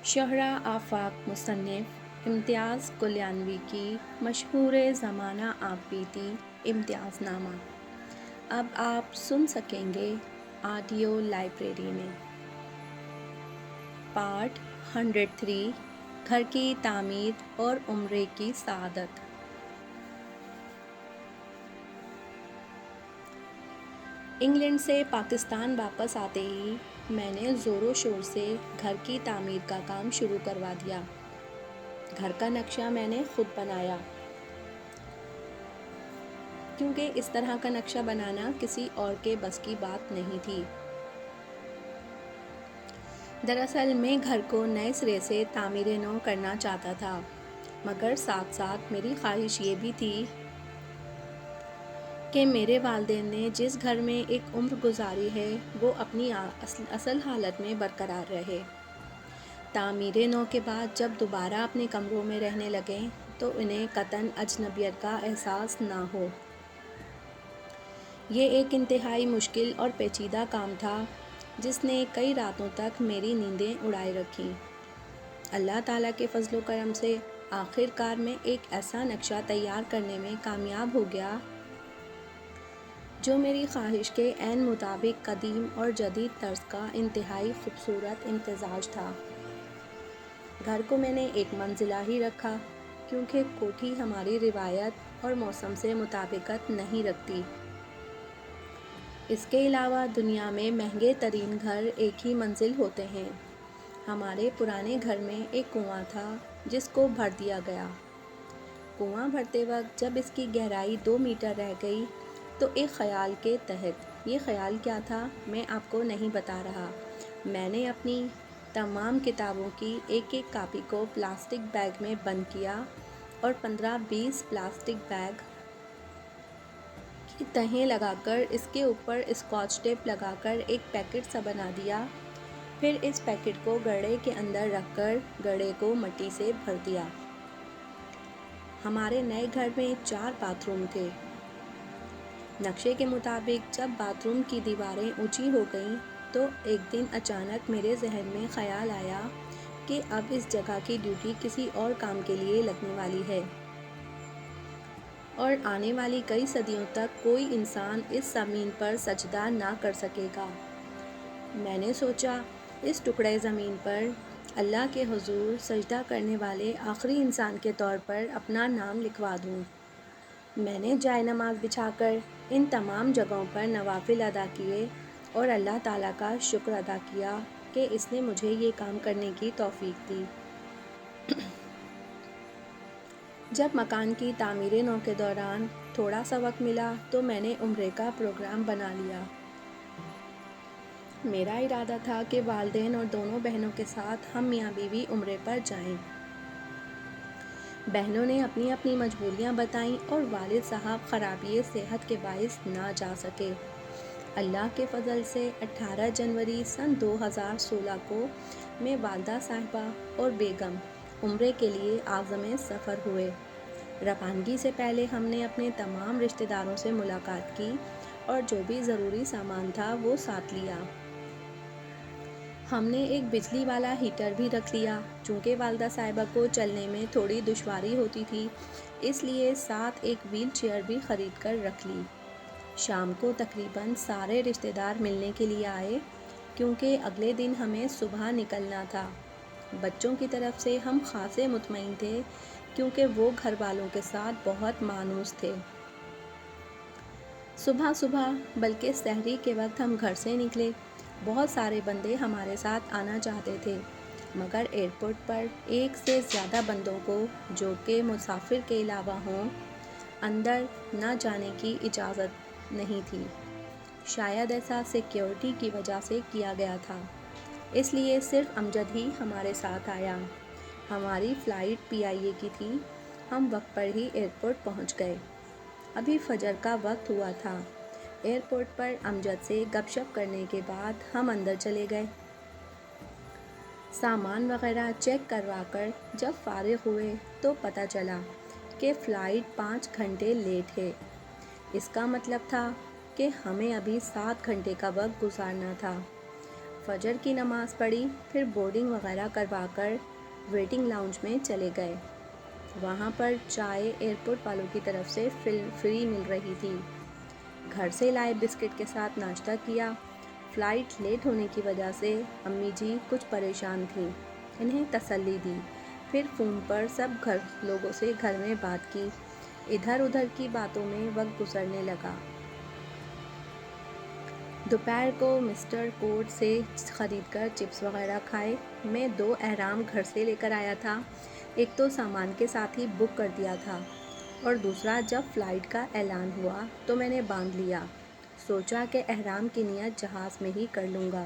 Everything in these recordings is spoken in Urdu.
شہرہ آفاق مصنف امتیاز کلیانوی کی مشہور زمانہ آپ بیتی امتیاز نامہ اب آپ سن سکیں گے آڈیو لائبریری میں۔ پارٹ 103 گھر کی تعمیر اور عمرے کی سعادت۔ انگلینڈ سے پاکستان واپس آتے ہی میں نے زور و شور سے گھر کی تعمیر کا کام شروع کروا دیا۔ گھر کا نقشہ میں نے خود بنایا، کیونکہ اس طرح کا نقشہ بنانا کسی اور کے بس کی بات نہیں تھی۔ دراصل میں گھر کو نئے سرے سے تعمیر نو کرنا چاہتا تھا، مگر ساتھ ساتھ میری خواہش یہ بھی تھی کہ میرے والدین نے جس گھر میں ایک عمر گزاری ہے وہ اپنی اصل حالت میں برقرار رہے۔ تعمیر نو کے بعد جب دوبارہ اپنے کمروں میں رہنے لگیں تو انہیں قطعاً اجنبیت کا احساس نہ ہو۔ یہ ایک انتہائی مشکل اور پیچیدہ کام تھا جس نے کئی راتوں تک میری نیندیں اڑائے رکھیں۔ اللہ تعالیٰ کے فضل و کرم سے آخر کار میں ایک ایسا نقشہ تیار کرنے میں کامیاب ہو گیا جو میری خواہش کے عین مطابق قدیم اور جدید طرز کا انتہائی خوبصورت امتزاج تھا۔ گھر کو میں نے ایک منزلہ ہی رکھا، کیونکہ کوٹھی ہماری روایت اور موسم سے مطابقت نہیں رکھتی۔ اس کے علاوہ دنیا میں مہنگے ترین گھر ایک ہی منزل ہوتے ہیں۔ ہمارے پرانے گھر میں ایک کنواں تھا جس کو بھر دیا گیا۔ کنواں بھرتے وقت جب اس کی گہرائی 2 میٹر رہ گئی تو ایک خیال کے تحت، یہ خیال کیا تھا میں آپ کو نہیں بتا رہا، میں نے اپنی تمام کتابوں کی ایک ایک کاپی کو پلاسٹک بیگ میں بند کیا اور 15-20 پلاسٹک بیگ کی تہیں لگا کر اس کے اوپر اسکاچ ٹیپ لگا کر ایک پیکٹ سا بنا دیا، پھر اس پیکٹ کو گڑھے کے اندر رکھ کر گڑھے کو مٹی سے بھر دیا۔ ہمارے نئے گھر میں 4 باتھ روم تھے۔ نقشے کے مطابق جب باتھ روم کی دیواریں اونچی ہو گئیں تو ایک دن اچانک میرے ذہن میں خیال آیا کہ اب اس جگہ کی ڈیوٹی کسی اور کام کے لیے لگنے والی ہے، اور آنے والی کئی صدیوں تک کوئی انسان اس زمین پر سجدہ نہ کر سکے گا۔ میں نے سوچا اس ٹکڑے زمین پر اللہ کے حضور سجدہ کرنے والے آخری انسان کے طور پر اپنا نام لکھوا دوں۔ میں نے جائے نماز بچھا کر ان تمام جگہوں پر نوافل ادا کیے اور اللہ تعالیٰ کا شکر ادا کیا کہ اس نے مجھے یہ کام کرنے کی توفیق دی۔ جب مکان کی تعمیر نو کے دوران تھوڑا سا وقت ملا تو میں نے عمرے کا پروگرام بنا لیا۔ میرا ارادہ تھا کہ والدین اور دونوں بہنوں کے ساتھ ہم میاں بیوی عمرے پر جائیں۔ بہنوں نے اپنی اپنی مجبوریاں بتائیں اور والد صاحب خرابی صحت کے باعث نہ جا سکے۔ اللہ کے فضل سے 18 جنوری سن 2016 کو میں والدہ صاحبہ اور بیگم عمرے کے لیے عازم سفر ہوئے۔ روانگی سے پہلے ہم نے اپنے تمام رشتہ داروں سے ملاقات کی اور جو بھی ضروری سامان تھا وہ ساتھ لیا۔ ہم نے ایک بجلی والا ہیٹر بھی رکھ لیا، چونکہ والدہ صاحبہ کو چلنے میں تھوڑی دشواری ہوتی تھی، اس لیے ساتھ ایک وہیل چیئر بھی خرید کر رکھ لی۔ شام کو تقریباً سارے رشتہ دار ملنے کے لیے آئے، کیونکہ اگلے دن ہمیں صبح نکلنا تھا۔ بچوں کی طرف سے ہم خاصے مطمئن تھے، کیونکہ وہ گھر والوں کے ساتھ بہت مانوس تھے۔ صبح بلکہ سحری کے وقت ہم گھر سے نکلے۔ بہت سارے بندے ہمارے ساتھ آنا چاہتے تھے، مگر ایئرپورٹ پر ایک سے زیادہ بندوں کو، جو کہ مسافر کے علاوہ ہوں، اندر نہ جانے کی اجازت نہیں تھی۔ شاید ایسا سیکیورٹی کی وجہ سے کیا گیا تھا، اس لیے صرف امجد ہی ہمارے ساتھ آیا۔ ہماری فلائٹ PIA کی تھی۔ ہم وقت پر ہی ایئرپورٹ پہنچ گئے۔ ابھی فجر کا وقت ہوا تھا۔ ایئرپورٹ پر امجد سے گپ شپ کرنے کے بعد ہم اندر چلے گئے۔ سامان وغیرہ چیک کروا کر جب فارغ ہوئے تو پتہ چلا کہ فلائٹ 5 گھنٹے لیٹ ہے۔ اس کا مطلب تھا کہ ہمیں ابھی 7 گھنٹے کا وقت گزارنا تھا۔ فجر کی نماز پڑھی، پھر بورڈنگ وغیرہ کروا کر ویٹنگ لاؤنج میں چلے گئے۔ وہاں پر چائے ایئرپورٹ والوں کی طرف سے فری مل رہی تھی۔ گھر سے لائے بسکٹ کے ساتھ ناشتہ کیا۔ فلائٹ لیٹ ہونے کی وجہ سے امی جی کچھ پریشان تھیں، انہیں تسلی دی۔ پھر فون پر سب لوگوں سے گھر میں بات کی۔ ادھر ادھر کی باتوں میں وقت گزرنے لگا۔ دوپہر کو مسٹر کوٹ سے خرید کر چپس وغیرہ کھائے۔ میں 2 احرام گھر سے لے کر آیا تھا، ایک تو سامان کے ساتھ ہی بک کر دیا تھا اور دوسرا جب فلائٹ کا اعلان ہوا تو میں نے باندھ لیا۔ سوچا کہ احرام کی نیت جہاز میں ہی کر لوں گا۔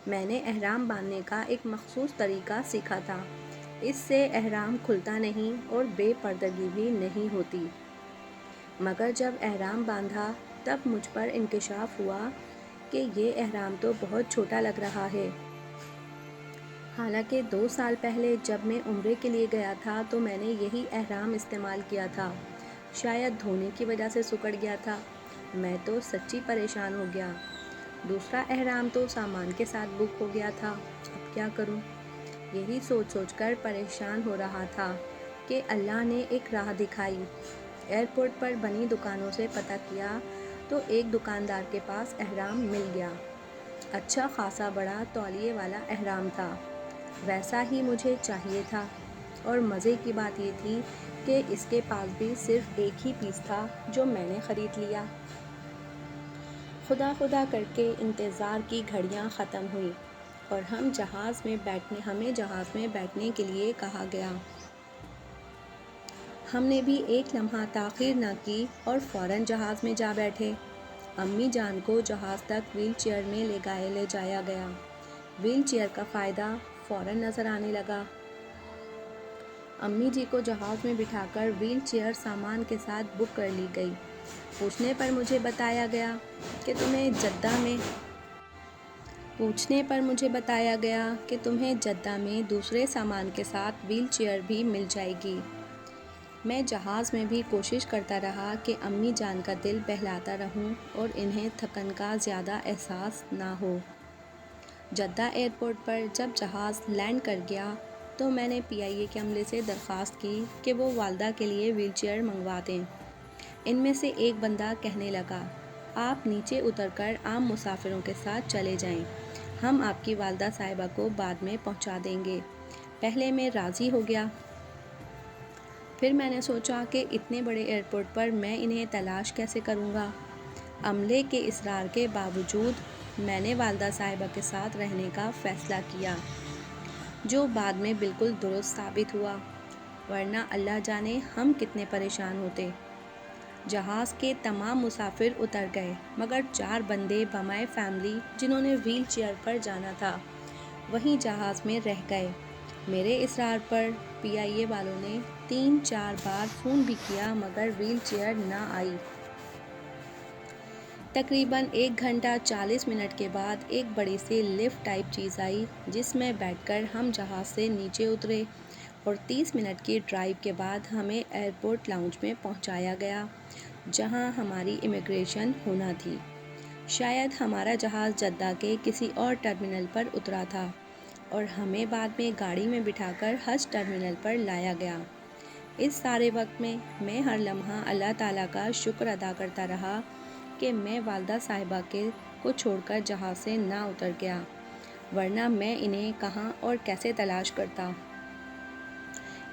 میں نے احرام باندھنے کا ایک مخصوص طریقہ سیکھا تھا، اس سے احرام کھلتا نہیں اور بے پردگی بھی نہیں ہوتی۔ مگر جب احرام باندھا تب مجھ پر انکشاف ہوا کہ یہ احرام تو بہت چھوٹا لگ رہا ہے۔ حالانکہ 2 سال پہلے جب میں عمرے کے لیے گیا تھا تو میں نے یہی احرام استعمال کیا تھا، شاید دھونے کی وجہ سے سکڑ گیا تھا۔ میں تو سچی پریشان ہو گیا۔ دوسرا احرام تو سامان کے ساتھ بک ہو گیا تھا، اب کیا کروں؟ یہی سوچ کر پریشان ہو رہا تھا کہ اللہ نے ایک راہ دکھائی۔ ایئرپورٹ پر بنی دکانوں سے پتہ کیا تو ایک دکاندار کے پاس احرام مل گیا۔ اچھا خاصا بڑا تولیے والا احرام تھا، ویسا ہی مجھے چاہیے تھا، اور مزے کی بات یہ تھی کہ اس کے پاس بھی صرف ایک ہی پیس تھا جو میں نے خرید لیا۔ خدا خدا کر کے انتظار کی گھڑیاں ختم ہوئیں اور ہمیں جہاز میں بیٹھنے کے لیے کہا گیا۔ ہم نے بھی ایک لمحہ تاخیر نہ کی اور فوراً جہاز میں جا بیٹھے۔ امی جان کو جہاز تک ویل چیئر میں لے جایا گیا۔ ویل چیئر کا فائدہ فوراً نظر آنے لگا۔ امی جی کو جہاز میں بٹھا کر ویل چیئر سامان کے ساتھ بک کر لی گئی۔ پوچھنے پر مجھے بتایا گیا کہ تمہیں جدہ میں دوسرے سامان کے ساتھ ویل چیئر بھی مل جائے گی۔ میں جہاز میں بھی کوشش کرتا رہا کہ امی جان کا دل بہلاتا رہوں اور انہیں تھکن کا زیادہ احساس نہ ہو۔ جدہ ایئرپورٹ پر جب جہاز لینڈ کر گیا تو میں نے PIA کے عملے سے درخواست کی کہ وہ والدہ کے لیے ویل چیئر منگوا دیں۔ ان میں سے ایک بندہ کہنے لگا، آپ نیچے اتر کر عام مسافروں کے ساتھ چلے جائیں، ہم آپ کی والدہ صاحبہ کو بعد میں پہنچا دیں گے۔ پہلے میں راضی ہو گیا، پھر میں نے سوچا کہ اتنے بڑے ایئرپورٹ پر میں انہیں تلاش کیسے کروں گا۔ عملے کے اصرار کے باوجود میں نے والدہ صاحبہ کے ساتھ رہنے کا فیصلہ کیا، جو بعد میں بالکل درست ثابت ہوا، ورنہ اللہ جانے ہم کتنے پریشان ہوتے۔ جہاز کے تمام مسافر اتر گئے مگر 4 بندے بمائے فیملی جنہوں نے ویل چیئر پر جانا تھا وہیں جہاز میں رہ گئے۔ میرے اصرار پر PIA والوں نے 3-4 بار فون بھی کیا مگر ویل چیئر نہ آئی۔ تقریباً 1 گھنٹہ 40 منٹ کے بعد ایک بڑی سی لفٹ ٹائپ چیز آئی جس میں بیٹھ کر ہم جہاز سے نیچے اترے اور 30 منٹ کی ڈرائیو کے بعد ہمیں ایئرپورٹ لاؤنج میں پہنچایا گیا جہاں ہماری امیگریشن ہونا تھی۔ شاید ہمارا جہاز جدہ کے کسی اور ٹرمینل پر اترا تھا اور ہمیں بعد میں گاڑی میں بٹھا کر حج ٹرمینل پر لایا گیا۔ اس سارے وقت میں ہر لمحہ اللہ تعالیٰ کا شکر ادا کرتا رہا کہ میں والدہ صاحبہ کو چھوڑ کر جہاز سے نہ اتر گیا، ورنہ میں انہیں کہاں اور کیسے تلاش کرتا۔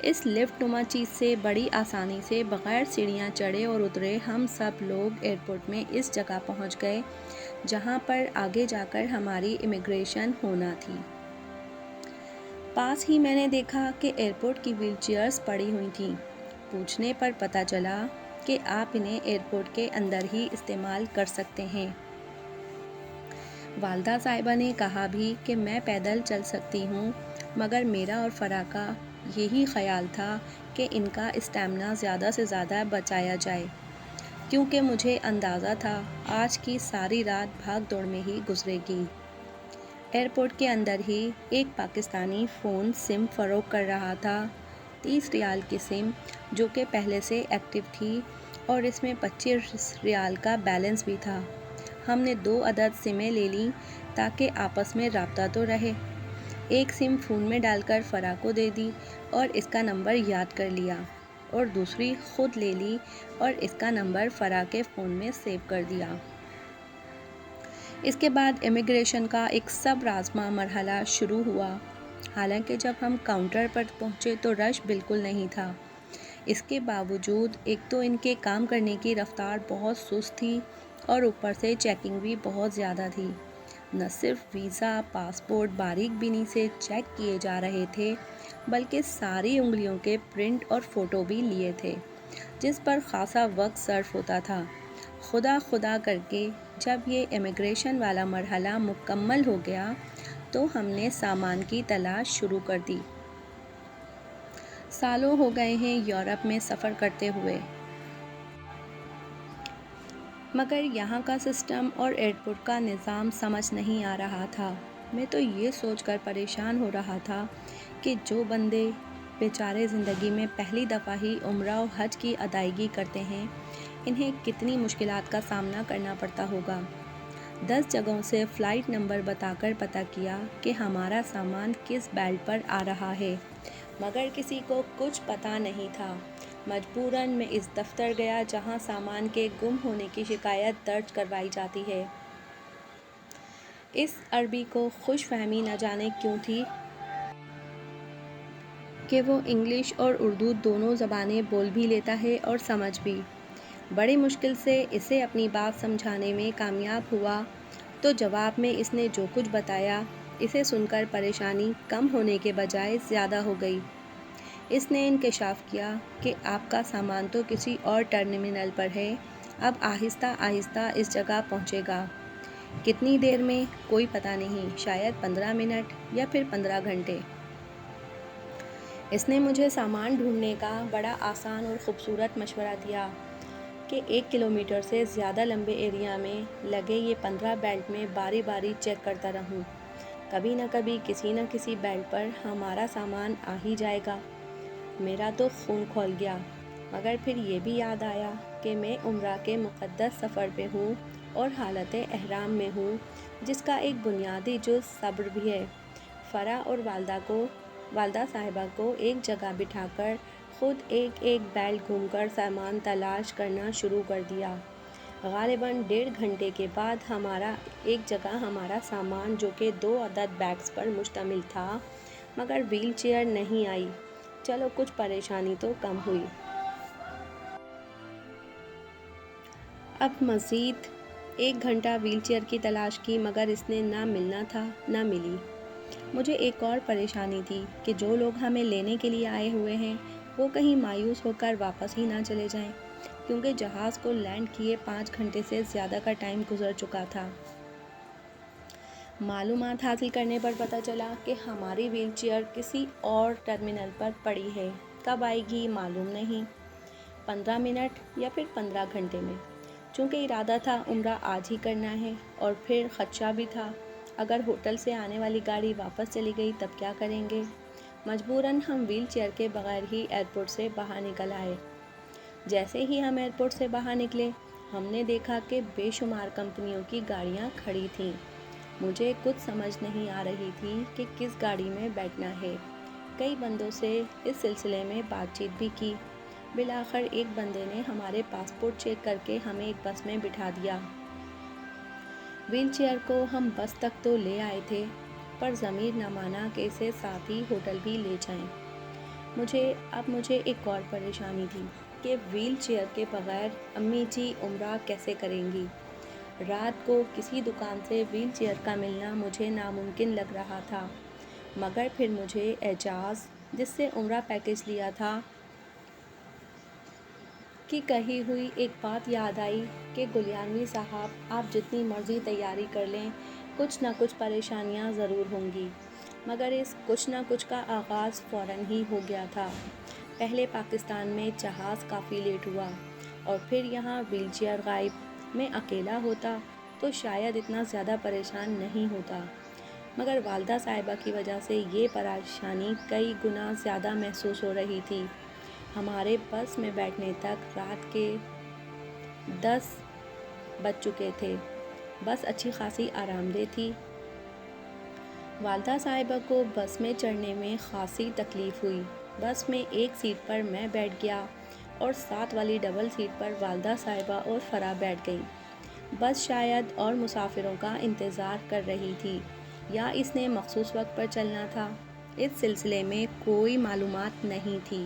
اس لفٹ نما چیز سے بڑی آسانی سے بغیر سیڑھیاں چڑھے اور اترے ہم سب لوگ ایئرپورٹ میں اس جگہ پہنچ گئے جہاں پر آگے جا کر ہماری امیگریشن ہونا تھی۔ پاس ہی میں نے دیکھا کہ ایئرپورٹ کی ویل چیئرز پڑی ہوئی تھیں۔ پوچھنے پر پتہ چلا کہ آپ انہیں ایئرپورٹ کے اندر ہی استعمال کر سکتے ہیں۔ والدہ صاحبہ نے کہا بھی کہ میں پیدل چل سکتی ہوں مگر میرا اور فرح کا یہی خیال تھا کہ ان کا اسٹیمنا زیادہ سے زیادہ بچایا جائے، کیونکہ مجھے اندازہ تھا آج کی ساری رات بھاگ دوڑ میں ہی گزرے گی۔ ایئرپورٹ کے اندر ہی ایک پاکستانی فون سم فروخت کر رہا تھا، 30 ریال کی سم جو کہ پہلے سے ایکٹیو تھی اور اس میں 25 ریال کا بیلنس بھی تھا۔ ہم نے 2 عدد سمیں لے لیں تاکہ آپس میں رابطہ تو رہے۔ ایک سم فون میں ڈال کر فرا کو دے دی اور اس کا نمبر یاد کر لیا، اور دوسری خود لے لی اور اس کا نمبر فرا کے فون میں سیو کر دیا۔ اس کے بعد امیگریشن کا ایک صبر آزما مرحلہ شروع ہوا۔ حالانکہ جب ہم کاؤنٹر پر پہنچے تو رش بالکل نہیں تھا۔ اس کے باوجود ایک تو ان کے کام کرنے کی رفتار بہت سست تھی اور اوپر سے چیکنگ بھی بہت زیادہ تھی۔ نہ صرف ویزا، پاسپورٹ باریک بینی سے چیک کیے جا رہے تھے، بلکہ ساری انگلیوں کے پرنٹ اور فوٹو بھی لیے تھے، جس پر خاصا وقت صرف ہوتا تھا۔ خدا خدا کر کے جب یہ امیگریشن والا مرحلہ مکمل ہو گیا تو ہم نے سامان کی تلاش شروع کر دی۔ سالوں ہو گئے ہیں یورپ میں سفر کرتے ہوئے، مگر یہاں کا سسٹم اور ایئرپورٹ کا نظام سمجھ نہیں آ رہا تھا۔ میں تو یہ سوچ کر پریشان ہو رہا تھا کہ جو بندے بیچارے زندگی میں پہلی دفعہ ہی عمرہ و حج کی ادائیگی کرتے ہیں، انہیں کتنی مشکلات کا سامنا کرنا پڑتا ہوگا۔ 10 جگہوں سے فلائٹ نمبر بتا کر پتہ کیا کہ ہمارا سامان کس بیلٹ پر آ رہا ہے، مگر کسی کو کچھ پتہ نہیں تھا۔ مجبوراً میں اس دفتر گیا جہاں سامان کے گم ہونے کی شکایت درج کروائی جاتی ہے۔ اس عربی کو خوش فہمی نہ جانے کیوں تھی کہ وہ انگلش اور اردو دونوں زبانیں بول بھی لیتا ہے اور سمجھ بھی۔ بڑی مشکل سے اسے اپنی بات سمجھانے میں کامیاب ہوا تو جواب میں اس نے جو کچھ بتایا، اسے سن کر پریشانی کم ہونے کے بجائے زیادہ ہو گئی۔ اس نے انکشاف کیا کہ آپ کا سامان تو کسی اور ٹرمینل پر ہے، اب آہستہ آہستہ اس جگہ پہنچے گا۔ کتنی دیر میں کوئی پتہ نہیں، شاید 15 منٹ یا پھر 15 گھنٹے۔ اس نے مجھے سامان ڈھونڈنے کا بڑا آسان اور خوبصورت مشورہ دیا کہ 1 کلومیٹر سے زیادہ لمبے ایریا میں لگے یہ 15 بیلٹ میں باری باری چیک کرتا رہوں، کبھی نہ کبھی کسی نہ کسی بیلٹ پر ہمارا سامان آ ہی جائے گا۔ میرا تو خون کھول گیا، مگر پھر یہ بھی یاد آیا کہ میں عمرہ کے مقدس سفر پہ ہوں اور حالت احرام میں ہوں، جس کا ایک بنیادی جز صبر بھی ہے۔ فرا اور والدہ صاحبہ کو ایک جگہ بٹھا کر خود ایک ایک بیلٹ گھوم کر سامان تلاش کرنا شروع کر دیا۔ غالباً 1.5 گھنٹے کے بعد ایک جگہ ہمارا سامان، جو کہ 2 عدد بیگز پر مشتمل تھا، مگر ویل چیئر نہیں آئی۔ چلو کچھ پریشانی تو کم ہوئی۔ اب مزید 1 گھنٹہ ویل چیئر کی تلاش کی، مگر اس نے نہ ملنا تھا نہ ملی۔ مجھے ایک اور پریشانی تھی کہ جو لوگ ہمیں لینے کے لیے آئے ہوئے ہیں وہ کہیں مایوس ہو کر واپس ہی نہ چلے جائیں، کیونکہ جہاز کو لینڈ کیے 5 گھنٹے سے زیادہ کا ٹائم گزر چکا تھا۔ معلومات حاصل کرنے پر پتہ چلا کہ ہماری ویل چیئر کسی اور ٹرمینل پر پڑی ہے، کب آئے گی معلوم نہیں، 15 منٹ یا پھر 15 گھنٹے میں۔ چونکہ ارادہ تھا عمرہ آج ہی کرنا ہے اور پھر خدشہ بھی تھا، اگر ہوٹل سے آنے والی گاڑی واپس چلی گئی تب کیا کریں گے؟ مجبوراً ہم ویل چیئر کے بغیر ہی ایئرپورٹ سے باہر نکل آئے۔ جیسے ہی ہم ایئرپورٹ سے باہر نکلے، ہم نے دیکھا کہ بے شمار کمپنیوں کی گاڑیاں کھڑی تھیں۔ مجھے کچھ سمجھ نہیں آ رہی تھی کہ کس گاڑی میں بیٹھنا ہے۔ کئی بندوں سے اس سلسلے میں بات چیت بھی کی۔ بالآخر ایک بندے نے ہمارے پاسپورٹ چیک کر کے ہمیں ایک بس میں بٹھا دیا۔ ویل چیئر کو ہم بس تک تو لے آئے تھے، پر ضمیر نہ مانا کہ اسے ساتھ ہی ہوٹل بھی لے جائیں۔ مجھے ایک اور پریشانی تھی کہ ویل چیئر کے بغیر امی جی عمرہ کیسے کریں گی۔ رات کو کسی دکان سے ویل چیئر کا ملنا مجھے ناممکن لگ رہا تھا، مگر پھر مجھے اعجاز، جس سے عمرہ پیکج لیا تھا، کی کہی ہوئی ایک بات یاد آئی کہ گلیانوی صاحب، آپ جتنی مرضی تیاری کر لیں، کچھ نہ کچھ پریشانیاں ضرور ہوں گی۔ مگر اس کچھ نہ کچھ کا آغاز فوراً ہی ہو گیا تھا۔ پہلے پاکستان میں جہاز کافی لیٹ ہوا، اور پھر یہاں ویل چیئر غائب۔ میں اکیلا ہوتا تو شاید اتنا زیادہ پریشان نہیں ہوتا، مگر والدہ صاحبہ کی وجہ سے یہ پریشانی کئی گنا زیادہ محسوس ہو رہی تھی۔ ہمارے بس میں بیٹھنے تک رات کے 10 بج چکے تھے۔ بس اچھی خاصی آرام دہ تھی۔ والدہ صاحبہ کو بس میں چڑھنے میں خاصی تکلیف ہوئی۔ بس میں ایک سیٹ پر میں بیٹھ گیا اور ساتھ والی ڈبل سیٹ پر والدہ صاحبہ اور فرح بیٹھ گئیں۔ بس شاید اور مسافروں کا انتظار کر رہی تھی یا اس نے مخصوص وقت پر چلنا تھا، اس سلسلے میں کوئی معلومات نہیں تھی۔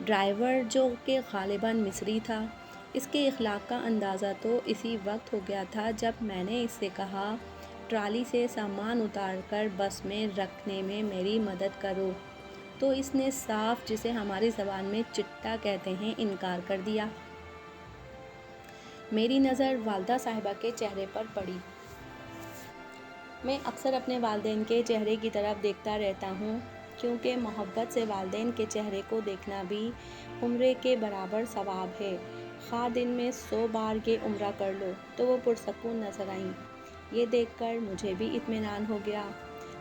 ڈرائیور جو کہ غالباً مصری تھا، اس کے اخلاق کا اندازہ تو اسی وقت ہو گیا تھا جب میں نے اس سے کہا ٹرالی سے سامان اتار کر بس میں رکھنے میں میری مدد کرو، تو اس نے صاف، جسے ہماری زبان میں چٹا کہتے ہیں، انکار کر دیا۔ میری نظر والدہ صاحبہ کے چہرے پر پڑی۔ میں اکثر اپنے والدین کے چہرے کی طرف دیکھتا رہتا ہوں، کیونکہ محبت سے والدین کے چہرے کو دیکھنا بھی عمرے کے برابر ثواب ہے۔ خواہ دن میں 100 بار یہ عمرہ کر لو تو وہ پرسکون نظر آئیں۔ یہ دیکھ کر مجھے بھی اطمینان ہو گیا۔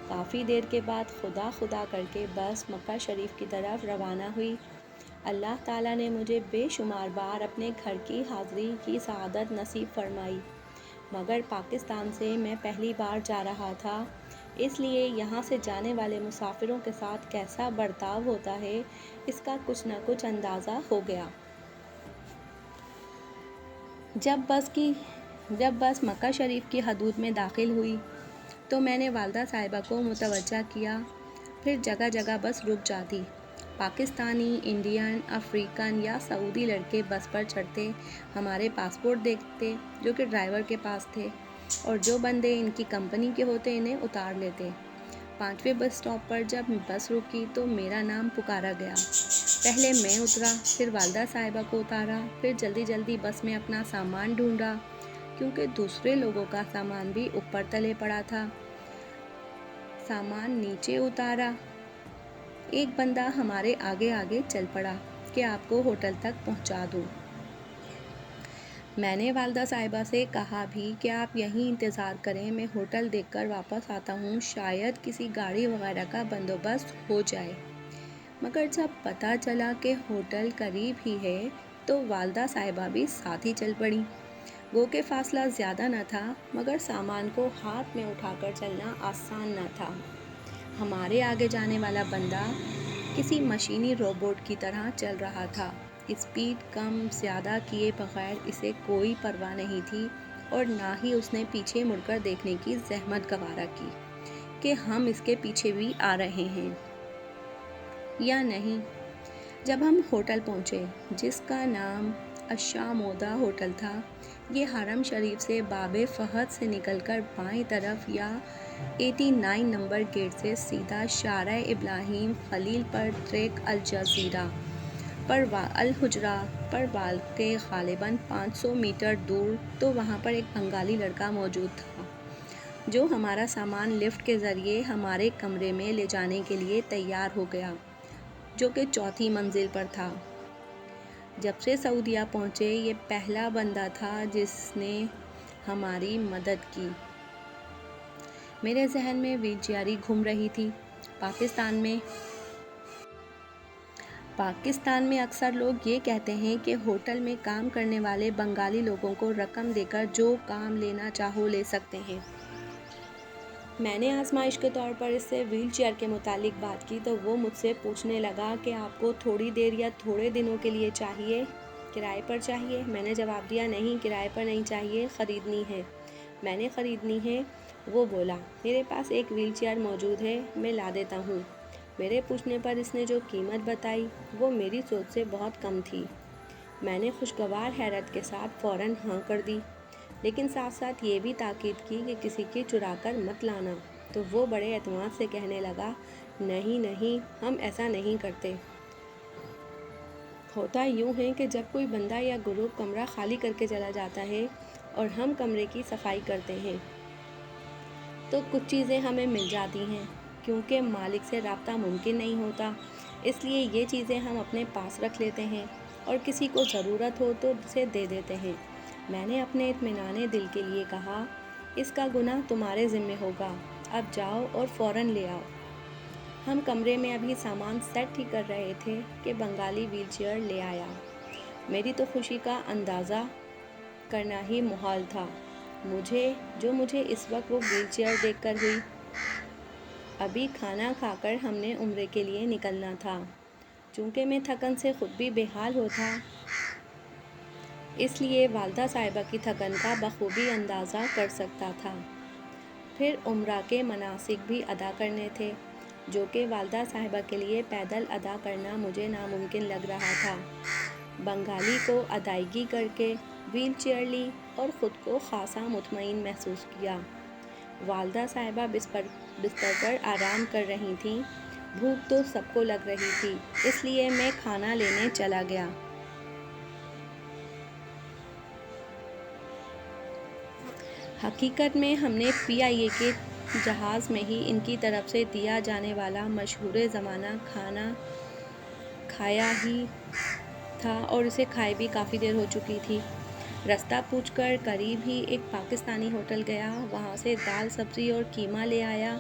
کافی دیر کے بعد خدا خدا کر کے بس مکہ شریف کی طرف روانہ ہوئی۔ اللہ تعالیٰ نے مجھے بے شمار بار اپنے گھر کی حاضری کی سعادت نصیب فرمائی، مگر پاکستان سے میں پہلی بار جا رہا تھا، اس لیے یہاں سے جانے والے مسافروں کے ساتھ کیسا برتاؤ ہوتا ہے، اس کا کچھ نہ کچھ اندازہ ہو گیا۔ جب بس مکہ شریف کی حدود میں داخل ہوئی تو میں نے والدہ صاحبہ کو متوجہ کیا، پھر جگہ جگہ بس رک جاتی۔ پاکستانی، انڈین، افریقن یا سعودی لڑکے بس پر چڑھتے، ہمارے پاسپورٹ دیکھتے جو کہ ڈرائیور کے پاس تھے، اور جو بندے ان کی کمپنی کے ہوتے انہیں اتار لیتے۔ 5ویں بس اسٹاپ پر جب بس رکی تو میرا نام پکارا گیا۔ پہلے میں اترا، پھر والدہ صاحبہ کو اتارا، پھر جلدی جلدی بس میں اپنا سامان ڈھونڈا، کیونکہ دوسرے لوگوں کا سامان بھی اوپر تلے پڑا تھا۔ سامان نیچے اتارا۔ ایک بندہ ہمارے آگے آگے چل پڑا کہ آپ کو ہوٹل تک پہنچا دوں۔ میں نے والدہ صاحبہ سے کہا بھی کہ آپ یہیں انتظار کریں، میں ہوٹل دیکھ کر واپس آتا ہوں، شاید کسی گاڑی وغیرہ کا بندوبست ہو جائے۔ مگر جب پتہ چلا کہ ہوٹل قریب ہی ہے تو والدہ صاحبہ بھی ساتھ ہی چل پڑیں۔ گو کہ فاصلہ زیادہ نہ تھا، مگر سامان کو ہاتھ میں اٹھا کر چلنا آسان نہ تھا۔ ہمارے آگے جانے والا بندہ کسی مشینی روبوٹ کی طرح چل رہا تھا۔ اسپیڈ کم زیادہ کیے بغیر اسے کوئی پرواہ نہیں تھی، اور نہ ہی اس نے پیچھے مڑ کر دیکھنے کی زحمت گوارا کی کہ ہم اس کے پیچھے بھی آ رہے ہیں یا نہیں۔ جب ہم ہوٹل پہنچے، جس کا نام الشامودہ ہوٹل تھا، یہ حرم شریف سے باب فہد سے نکل کر بائیں طرف یا 89 نمبر گیٹ سے سیدھا شارع ابراہیم خلیل پر طریق الجزیرہ پر الحجرہ پر واقع غالباً 500 میٹر دور، تو وہاں پر ایک بنگالی لڑکا موجود تھا جو ہمارا سامان لفٹ کے ذریعے ہمارے کمرے میں لے جانے کے لیے تیار ہو گیا، جو کہ 4تھی منزل پر تھا۔ جب سے سعودیہ پہنچے یہ پہلا بندہ تھا جس نے ہماری مدد کی۔ میرے ذہن میں ویل چیئر گھوم رہی تھی۔ پاکستان میں اکثر لوگ یہ کہتے ہیں کہ ہوٹل میں کام کرنے والے بنگالی لوگوں کو رقم دے کر جو کام لینا چاہو لے سکتے ہیں۔ میں نے آزمائش کے طور پر اس سے ویل چیئر کے متعلق بات کی تو وہ مجھ سے پوچھنے لگا کہ آپ کو تھوڑی دیر یا تھوڑے دنوں کے لیے چاہیے، کرائے پر چاہیے؟ میں نے جواب دیا، نہیں، کرائے پر نہیں چاہیے، خریدنی ہے۔ میں نے خریدنی ہے۔ وہ بولا، میرے پاس ایک ویل چیئر موجود ہے، میں لا دیتا ہوں۔ میرے پوچھنے پر اس نے جو قیمت بتائی وہ میری سوچ سے بہت کم تھی۔ میں نے خوشگوار حیرت کے ساتھ فوراً ہاں کر دی، لیکن ساتھ ساتھ یہ بھی تاکید کی کہ کسی کی چرا کر مت لانا۔ تو وہ بڑے اعتماد سے کہنے لگا، نہیں نہیں، ہم ایسا نہیں کرتے۔ ہوتا یوں ہے کہ جب کوئی بندہ یا گروہ کمرہ خالی کر کے چلا جاتا ہے اور ہم کمرے کی صفائی کرتے ہیں تو کچھ چیزیں ہمیں مل جاتی ہیں، کیونکہ مالک سے رابطہ ممکن نہیں ہوتا، اس لیے یہ چیزیں ہم اپنے پاس رکھ لیتے ہیں اور کسی کو ضرورت ہو تو اسے دے دیتے ہیں۔ میں نے اپنے اطمینان دل کے لیے کہا، اس کا گناہ تمہارے ذمہ ہوگا، اب جاؤ اور فوراً لے آؤ۔ ہم کمرے میں ابھی سامان سیٹ ہی کر رہے تھے کہ بنگالی ویل چیئر لے آیا۔ میری تو خوشی کا اندازہ کرنا ہی محال تھا۔ مجھے اس وقت وہ ویل چیئر دیکھ کر ہوئی۔ ابھی کھانا کھا کر ہم نے عمرے کے لیے نکلنا تھا۔ چونکہ میں تھکن سے خود بھی بے حال ہو تھا، اس لیے والدہ صاحبہ کی تھکن کا بخوبی اندازہ کر سکتا تھا۔ پھر عمرہ کے مناسک بھی ادا کرنے تھے، جو کہ والدہ صاحبہ کے لیے پیدل ادا کرنا مجھے ناممکن لگ رہا تھا۔ بنگالی کو ادائیگی کر کے ویل چیئر لی اور خود کو خاصا مطمئن محسوس کیا۔ والدہ صاحبہ بستر پر آرام کر رہی تھیں۔ بھوک تو سب کو لگ رہی تھی، اس لیے میں کھانا لینے چلا گیا۔ حقیقت میں ہم نے PIA کے جہاز میں ہی ان کی طرف سے دیا جانے والا مشہور زمانہ کھانا کھایا ہی تھا، اور اسے کھائے بھی کافی دیر ہو چکی تھی۔ رستہ پوچھ کر قریب ہی ایک پاکستانی ہوٹل گیا، وہاں سے دال سبزی اور قیمہ لے آیا۔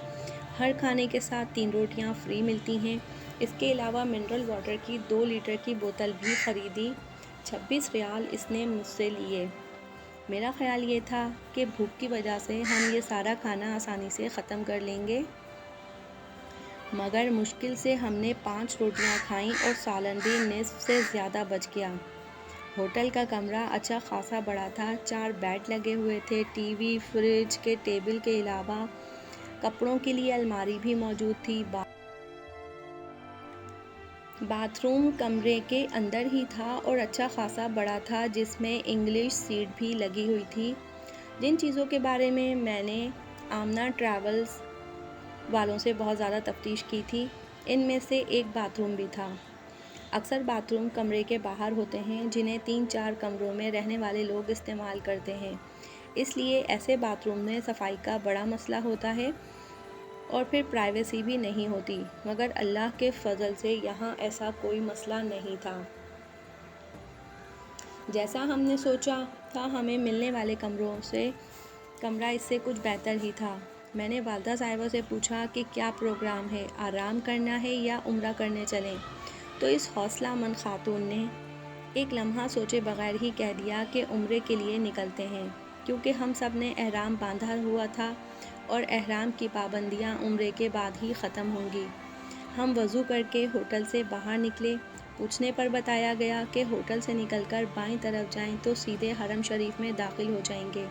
ہر کھانے کے ساتھ 3 روٹیاں فری ملتی ہیں۔ اس کے علاوہ منرل واٹر کی 2 لیٹر کی بوتل بھی خریدی۔ 26 ریال اس نے مجھ سے لیے۔ میرا خیال یہ تھا کہ بھوک کی وجہ سے ہم یہ سارا کھانا آسانی سے ختم کر لیں گے، مگر مشکل سے ہم نے 5 روٹیاں کھائیں اور سالن بھی نصف سے زیادہ بچ گیا۔ ہوٹل کا کمرہ اچھا خاصا بڑا تھا۔ 4 بیڈ لگے ہوئے تھے۔ ٹی وی، فریج کے ٹیبل کے علاوہ کپڑوں کے لیے الماری بھی موجود تھی۔ باتھ روم کمرے کے اندر ہی تھا اور اچھا خاصا بڑا تھا، جس میں انگلش سیٹ بھی لگی ہوئی تھی۔ جن چیزوں کے بارے میں میں نے آمنہ ٹریولز والوں سے بہت زیادہ تفتیش کی تھی، ان میں سے ایک باتھ روم بھی تھا۔ اکثر باتھ روم کمرے کے باہر ہوتے ہیں، جنہیں 3-4 کمروں میں رہنے والے لوگ استعمال کرتے ہیں، اس لیے ایسے باتھ روم میں صفائی کا بڑا مسئلہ ہوتا ہے اور پھر پرائیویسی بھی نہیں ہوتی، مگر اللہ کے فضل سے یہاں ایسا کوئی مسئلہ نہیں تھا۔ جیسا ہم نے سوچا تھا، ہمیں ملنے والے کمرہ اس سے کچھ بہتر ہی تھا۔ میں نے والدہ صاحبہ سے پوچھا کہ کیا پروگرام ہے، آرام کرنا ہے یا عمرہ کرنے چلیں؟ تو اس حوصلہ مند خاتون نے ایک لمحہ سوچے بغیر ہی کہہ دیا کہ عمرے کے لیے نکلتے ہیں، کیونکہ ہم سب نے احرام باندھا ہوا تھا اور احرام کی پابندیاں عمرے کے بعد ہی ختم ہوں گی۔ ہم وضو کر کے ہوٹل سے باہر نکلے۔ پوچھنے پر بتایا گیا کہ ہوٹل سے نکل کر بائیں طرف جائیں تو سیدھے حرم شریف میں داخل ہو جائیں گے۔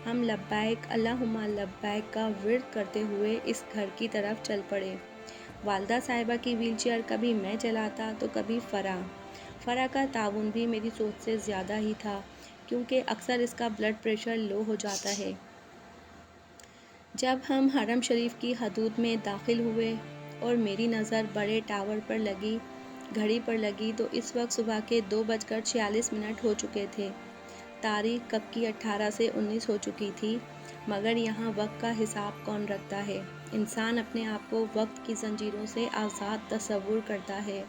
ہم لبیک اللہم لبیک کا ورد کرتے ہوئے اس گھر کی طرف چل پڑے۔ والدہ صاحبہ کی ویل چیئر کبھی میں چلاتا تو کبھی فرا کا تعاون بھی میری سوچ سے زیادہ ہی تھا، کیونکہ اکثر اس کا بلڈ پریشر لو ہو جاتا ہے۔ جب ہم حرم شریف کی حدود میں داخل ہوئے اور میری نظر بڑے ٹاور پر گھڑی پر لگی تو اس وقت صبح کے 2:46 ہو چکے تھے۔ تاریخ کب کی 18 سے 19 ہو چکی تھی، مگر یہاں وقت کا حساب کون رکھتا ہے؟ انسان اپنے آپ کو وقت کی زنجیروں سے آزاد تصور کرتا ہے۔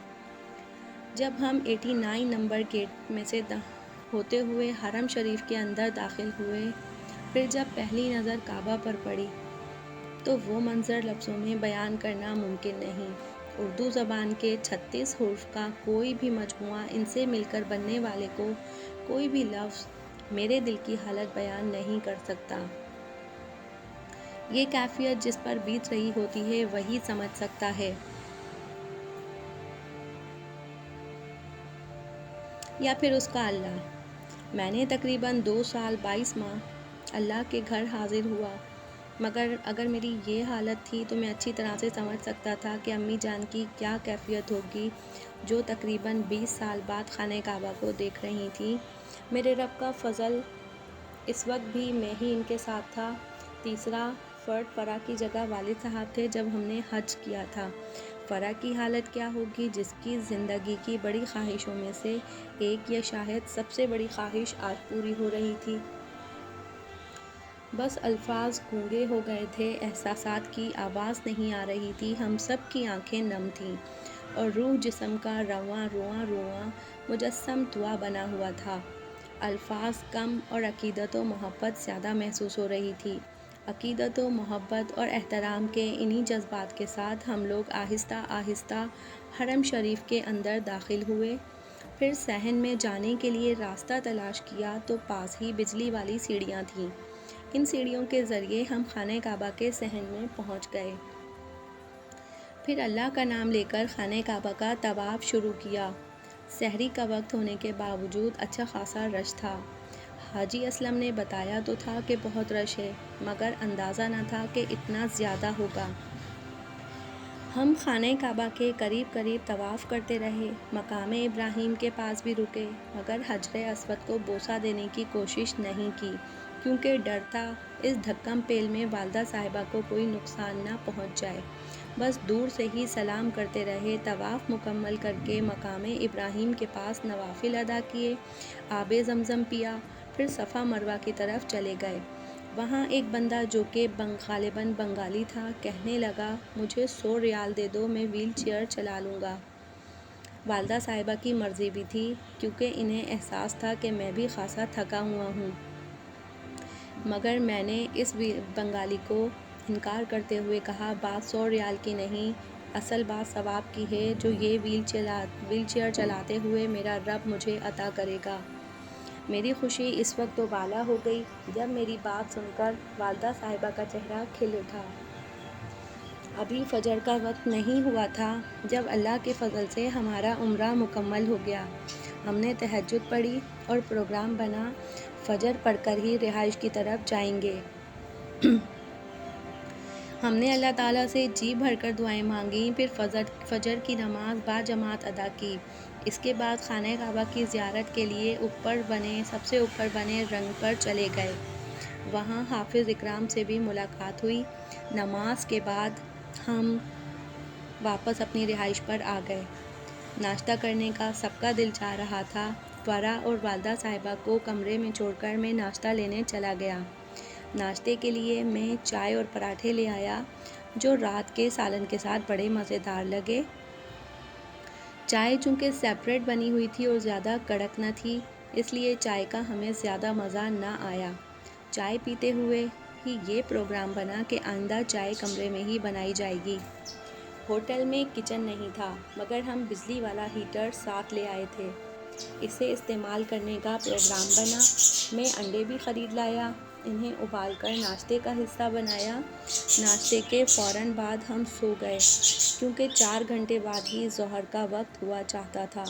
جب ہم 89 نمبر گیٹ میں سے ہوتے ہوئے حرم شریف کے اندر داخل ہوئے، پھر جب پہلی نظر کعبہ پر پڑی تو وہ منظر لفظوں میں بیان کرنا ممکن نہیں۔ اردو زبان کے 36 حروف کا کوئی بھی مجموعہ، ان سے مل کر بننے والے کو کوئی بھی لفظ میرے دل کی حالت بیان نہیں کر سکتا۔ یہ کیفیت جس پر بیت رہی ہوتی ہے وہی سمجھ سکتا ہے، یا پھر اس کا اللہ۔ میں نے تقریباً 2 سال 22 ماہ اللہ کے گھر حاضر ہوا، مگر اگر میری یہ حالت تھی تو میں اچھی طرح سے سمجھ سکتا تھا کہ امی جان کی کیا کیفیت ہوگی، جو تقریباً 20 سال بعد خانہ کعبہ کو دیکھ رہی تھیں۔ میرے رب کا فضل، اس وقت بھی میں ہی ان کے ساتھ تھا۔ تیسرا فرد فرا کی جگہ والد صاحب تھے جب ہم نے حج کیا تھا۔ فرا کی حالت کیا ہوگی، جس کی زندگی کی بڑی خواہشوں میں سے ایک، یا شاید سب سے بڑی خواہش آج پوری ہو رہی تھی۔ بس الفاظ گونگے ہو گئے تھے، احساسات کی آواز نہیں آ رہی تھی، ہم سب کی آنکھیں نم تھیں اور روح جسم کا رواں رواں مجسم دعا بنا ہوا تھا۔ الفاظ کم اور عقیدت و محبت زیادہ محسوس ہو رہی تھی۔ عقیدت و محبت اور احترام کے انہی جذبات کے ساتھ ہم لوگ آہستہ آہستہ حرم شریف کے اندر داخل ہوئے۔ پھر صحن میں جانے کے لیے راستہ تلاش کیا تو پاس ہی بجلی والی سیڑھیاں تھیں۔ ان سیڑھیوں کے ذریعے ہم خانہ کعبہ کے صحن میں پہنچ گئے۔ پھر اللہ کا نام لے کر خانہ کعبہ کا طواف شروع کیا۔ سحری کا وقت ہونے کے باوجود اچھا خاصا رش تھا۔ حاجی اسلم نے بتایا تو تھا کہ بہت رش ہے، مگر اندازہ نہ تھا کہ اتنا زیادہ ہوگا۔ ہم خانہ کعبہ کے قریب قریب طواف کرتے رہے، مقام ابراہیم کے پاس بھی رکے، مگر حجر اسود کو بوسہ دینے کی کوشش نہیں کی، کیونکہ ڈر تھا اس دھکم پیل میں والدہ صاحبہ کو کوئی نقصان نہ پہنچ جائے۔ بس دور سے ہی سلام کرتے رہے۔ طواف مکمل کر کے مقام ابراہیم کے پاس نوافل ادا کیے، آب زمزم پیا، پھر صفا مروہ کی طرف چلے گئے۔ وہاں ایک بندہ جو کہ غالباً بنگالی تھا کہنے لگا، مجھے 100 ریال دے دو، میں ویل چیئر چلا لوں گا۔ والدہ صاحبہ کی مرضی بھی تھی، کیونکہ انہیں احساس تھا کہ میں بھی خاصا تھکا ہوا ہوں، مگر میں نے اس بنگالی کو انکار کرتے ہوئے کہا، بات 100 ریال کی نہیں، اصل بات ثواب کی ہے جو یہ ویل چیئر چلاتے ہوئے میرا رب مجھے عطا کرے گا۔ میری خوشی اس وقت تو بالا ہو گئی جب میری بات سن کر والدہ صاحبہ کا چہرہ کھل اٹھا۔ ابھی فجر کا وقت نہیں ہوا تھا جب اللہ کے فضل سے ہمارا عمرہ مکمل ہو گیا۔ ہم نے تہجد پڑھی اور پروگرام بنا فجر پڑھ کر ہی رہائش کی طرف جائیں گے۔ ہم نے اللہ تعالیٰ سے جی بھر کر دعائیں مانگیں، پھر فجر کی نماز باجماعت ادا کی۔ اس کے بعد خانہ کعبہ کی زیارت کے لیے سب سے اوپر بنے رنگ پر چلے گئے۔ وہاں حافظ اکرام سے بھی ملاقات ہوئی۔ نماز کے بعد ہم واپس اپنی رہائش پر آ گئے۔ ناشتہ کرنے کا سب کا دل چاہ رہا تھا۔ فرح اور والدہ صاحبہ کو کمرے میں چھوڑ کر میں ناشتہ لینے چلا گیا۔ ناشتے کے لیے میں چائے اور پراٹھے لے آیا، جو رات کے سالن کے ساتھ بڑے مزیدار لگے۔ چائے چونکہ سیپریٹ بنی ہوئی تھی اور زیادہ کڑک نہ تھی، اس لیے چائے کا ہمیں زیادہ مزہ نہ آیا۔ چائے پیتے ہوئے ہی یہ پروگرام بنا کہ آئندہ چائے کمرے میں ہی بنائی جائے گی۔ ہوٹل میں کچن نہیں تھا، مگر ہم بجلی والا ہیٹر ساتھ لے آئے تھے۔ اسے استعمال کرنے کا پروگرام بنا۔ میں انڈے بھی خرید لایا، انہیں ابال کر ناشتے کا حصہ بنایا۔ ناشتے کے فوراً بعد ہم سو گئے، کیونکہ 4 گھنٹے بعد ہی ظہر کا وقت ہوا چاہتا تھا۔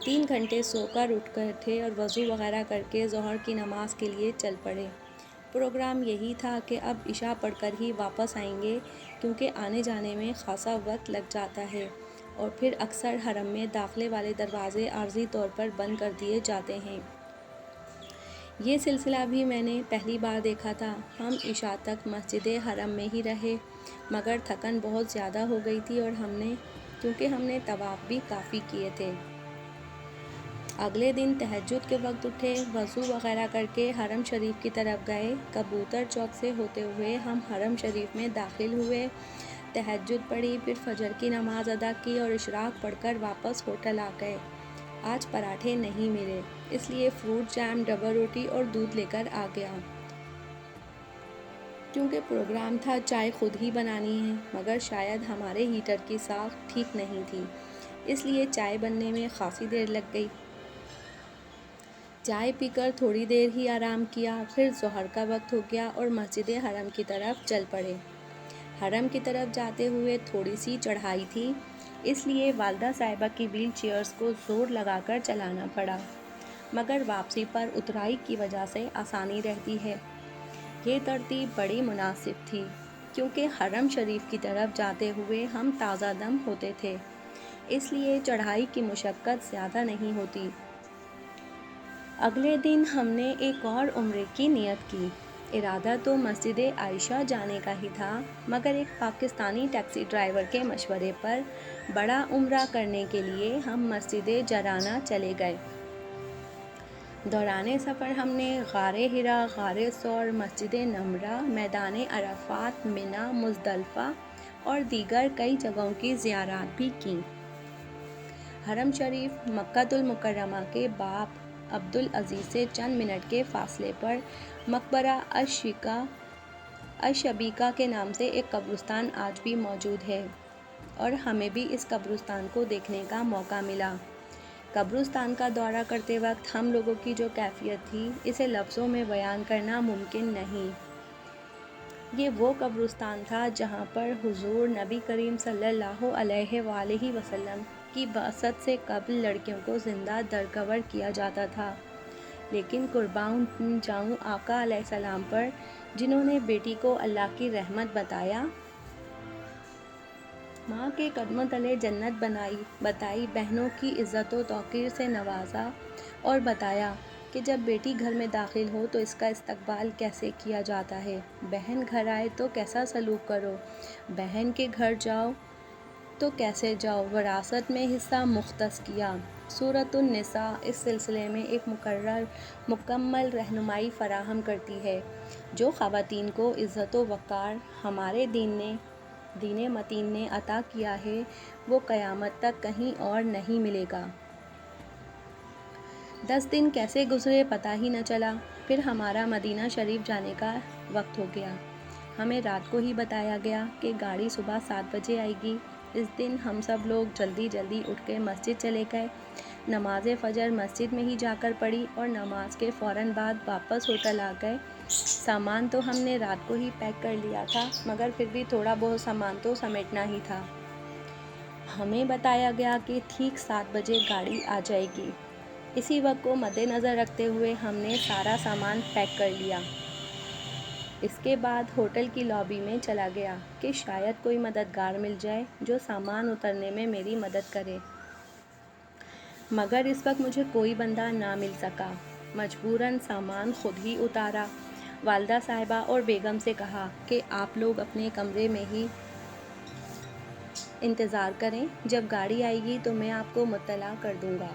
3 گھنٹے سو کر اٹھ گئے تھے اور وضو وغیرہ کر کے ظہر کی نماز کے لیے چل پڑے۔ پروگرام یہی تھا کہ اب عشاء پڑھ کر ہی واپس آئیں گے، کیونکہ آنے جانے میں خاصا وقت لگ جاتا ہے، اور پھر اکثر حرم میں داخلے والے دروازے عارضی طور پر بند کر دیے جاتے ہیں۔ یہ سلسلہ بھی میں نے پہلی بار دیکھا تھا۔ ہم عشاء تک مسجد حرم میں ہی رہے، مگر تھکن بہت زیادہ ہو گئی تھی اور کیونکہ ہم نے طواف بھی کافی کیے تھے۔ اگلے دن تہجد کے وقت اٹھے، وضو وغیرہ کر کے حرم شریف کی طرف گئے۔ کبوتر چوک سے ہوتے ہوئے ہم حرم شریف میں داخل ہوئے، تہجد پڑھی، پھر فجر کی نماز ادا کی اور اشراق پڑھ کر واپس ہوٹل آ گئے۔ آج پراٹھے نہیں ملے، اس لیے فروٹ جام، ڈبل روٹی اور دودھ لے کر آ گیا۔ کیونکہ پروگرام تھا چائے خود ہی بنانی ہے، مگر شاید ہمارے ہیٹر کی ساخت ٹھیک نہیں تھی، اس لیے چائے بننے میں خاصی دیر لگ گئی۔ چائے پی کر تھوڑی دیر ہی آرام کیا، پھر ظہر کا وقت ہو گیا اور مسجد حرم کی طرف چل پڑے۔ حرم کی طرف جاتے ہوئے تھوڑی سی چڑھائی تھی، اس لیے والدہ صاحبہ کی ویل چیئرز کو زور لگا کر چلانا پڑا، مگر واپسی پر اترائی کی وجہ سے آسانی رہتی ہے۔ یہ ترتیب بڑی مناسب تھی، کیونکہ حرم شریف کی طرف جاتے ہوئے ہم تازہ دم ہوتے تھے، اس لیے چڑھائی کی مشقت زیادہ نہیں ہوتی۔ اگلے دن ہم نے ایک اور عمرے کی نیت کی۔ ارادہ تو مسجد عائشہ جانے کا ہی تھا، مگر ایک پاکستانی ٹیکسی ڈرائیور کے مشورے پر بڑا عمرہ کرنے کے لیے ہم مسجد جرانہ چلے گئے۔ دوران سفر ہم نے غار حرا، غار ثور، مسجد نمرہ، میدان عرفات، منی، مزدلفہ اور دیگر کئی جگہوں کی زیارات بھی کیں۔ حرم شریف مکہ المکرمہ کے باب عبدالعزیز سے چند منٹ کے فاصلے پر مقبرہ الشبیکہ کے نام سے ایک قبرستان آج بھی موجود ہے، اور ہمیں بھی اس قبرستان کو دیکھنے کا موقع ملا۔ قبرستان کا دورہ کرتے وقت ہم لوگوں کی جو کیفیت تھی اسے لفظوں میں بیان کرنا ممکن نہیں۔ یہ وہ قبرستان تھا جہاں پر حضور نبی کریم صلی اللہ علیہ وآلہ وسلم کی بعثت سے قبل لڑکیوں کو زندہ درگور کیا جاتا تھا، لیکن قربان جاؤں آقا علیہ السلام پر، جنہوں نے بیٹی کو اللہ کی رحمت بتایا، ماں کے قدموں تلے جنت بتائی، بہنوں کی عزت و توقیر سے نوازا اور بتایا کہ جب بیٹی گھر میں داخل ہو تو اس کا استقبال کیسے کیا جاتا ہے، بہن گھر آئے تو کیسا سلوک کرو، بہن کے گھر جاؤ تو کیسے جاؤ، وراثت میں حصہ مختص کیا۔ سورۃ النساء اس سلسلے میں ایک مکمل رہنمائی فراہم کرتی ہے، جو خواتین کو عزت و وقار ہمارے دین متین نے عطا کیا ہے، وہ قیامت تک کہیں اور نہیں ملے گا۔ 10 دن کیسے گزرے پتہ ہی نہ چلا، پھر ہمارا مدینہ شریف جانے کا وقت ہو گیا۔ ہمیں رات کو ہی بتایا گیا کہ گاڑی صبح 7 بجے آئے گی۔ اس دن ہم سب لوگ جلدی اٹھ کے مسجد چلے گئے، نماز فجر مسجد میں ہی جا کر پڑھی اور نماز کے فوراً بعد واپس ہوٹل آ گئے۔ سامان تو ہم نے رات کو ہی پیک کر لیا تھا، مگر پھر بھی تھوڑا بہت سامان تو سمیٹنا ہی تھا۔ ہمیں بتایا گیا کہ ٹھیک 7 بجے گاڑی آ جائے گی۔ اسی وقت کو مد نظر رکھتے ہوئے ہم نے سارا سامان پیک کر لیا۔ اس کے بعد ہوٹل کی لابی میں چلا گیا کہ شاید کوئی مددگار مل جائے جو سامان اتارنے میں میری مدد کرے، مگر اس وقت مجھے کوئی بندہ نہ مل سکا۔ مجبوراً سامان خود ہی اتارا۔ والدہ صاحبہ اور بیگم سے کہا کہ آپ لوگ اپنے کمرے میں ہی انتظار کریں، جب گاڑی آئے گی تو میں آپ کو مطلع کر دوں گا۔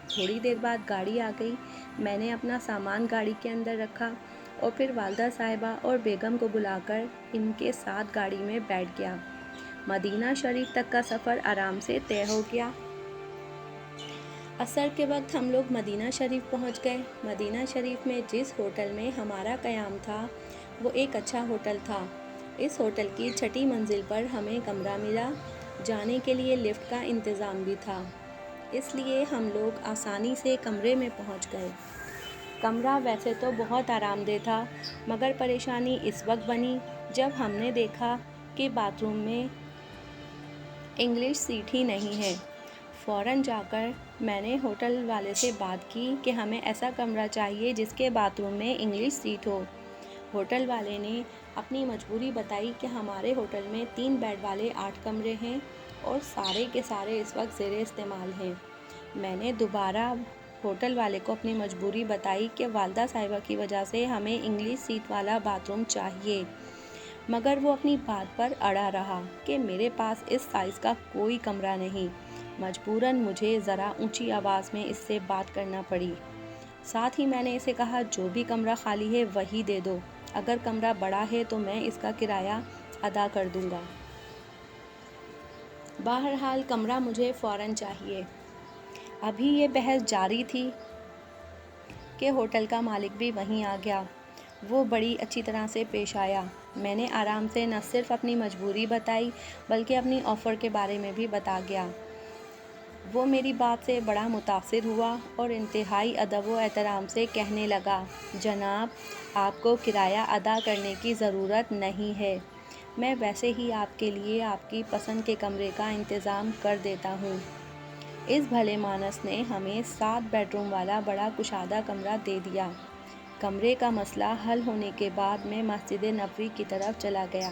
تھوڑی دیر بعد گاڑی آ گئی، میں نے اپنا سامان گاڑی کے اندر رکھا اور پھر والدہ صاحبہ اور بیگم کو بلا کر ان کے ساتھ گاڑی میں بیٹھ گیا۔ مدینہ شریف تک کا سفر آرام سے طے ہو گیا۔ عصر کے وقت ہم لوگ مدینہ شریف پہنچ گئے۔ مدینہ شریف میں جس ہوٹل میں ہمارا قیام تھا وہ ایک اچھا ہوٹل تھا۔ اس ہوٹل کی 6 منزل پر ہمیں کمرہ ملا، جانے کے لیے لفٹ کا انتظام بھی تھا، اس لیے ہم لوگ آسانی سے کمرے میں پہنچ گئے۔ کمرہ ویسے تو بہت آرام دہ تھا، مگر پریشانی اس وقت بنی جب ہم نے دیکھا کہ باتھ روم میں انگلش سیٹ ہی نہیں ہے۔ فوراً جا کر میں نے ہوٹل والے سے بات کی کہ ہمیں ایسا کمرہ چاہیے جس کے باتھ روم میں انگلش سیٹ ہو۔ ہوٹل والے نے اپنی مجبوری بتائی کہ ہمارے ہوٹل میں 3 بیڈ والے 8 کمرے ہیں اور سارے کے سارے اس وقت زیر استعمال ہیں۔ میں نے دوبارہ ہوٹل والے کو اپنی مجبوری بتائی کہ والدہ صاحبہ کی وجہ سے ہمیں انگلش سیٹ والا باتھ روم چاہیے، مگر وہ اپنی بات پر اڑا رہا کہ میرے پاس اس سائز کا کوئی کمرہ نہیں۔ مجبوراً مجھے ذرا اونچی آواز میں اس سے بات کرنا پڑی۔ ساتھ ہی میں نے اسے کہا جو بھی کمرہ خالی ہے وہی دے دو، اگر کمرہ بڑا ہے تو میں اس کا کرایہ ادا کر دوں گا۔ بہرحال کمرہ مجھے فوراً چاہیے۔ ابھی یہ بحث جاری تھی کہ ہوٹل کا مالک بھی وہیں آ گیا۔ وہ بڑی اچھی طرح سے پیش آیا۔ میں نے آرام سے نہ صرف اپنی مجبوری بتائی بلکہ اپنی آفر کے بارے میں بھی بتا گیا۔ وہ میری بات سے بڑا متاثر ہوا اور انتہائی ادب و احترام سے کہنے لگا، جناب آپ کو کرایہ ادا کرنے کی ضرورت نہیں ہے، میں ویسے ہی آپ کے لیے آپ کی پسند کے کمرے کا انتظام کر دیتا ہوں۔ اس بھلے مانس نے ہمیں 7 بیڈ روم والا بڑا کشادہ کمرہ دے دیا۔ کمرے کا مسئلہ حل ہونے کے بعد میں مسجد نبوی کی طرف چلا گیا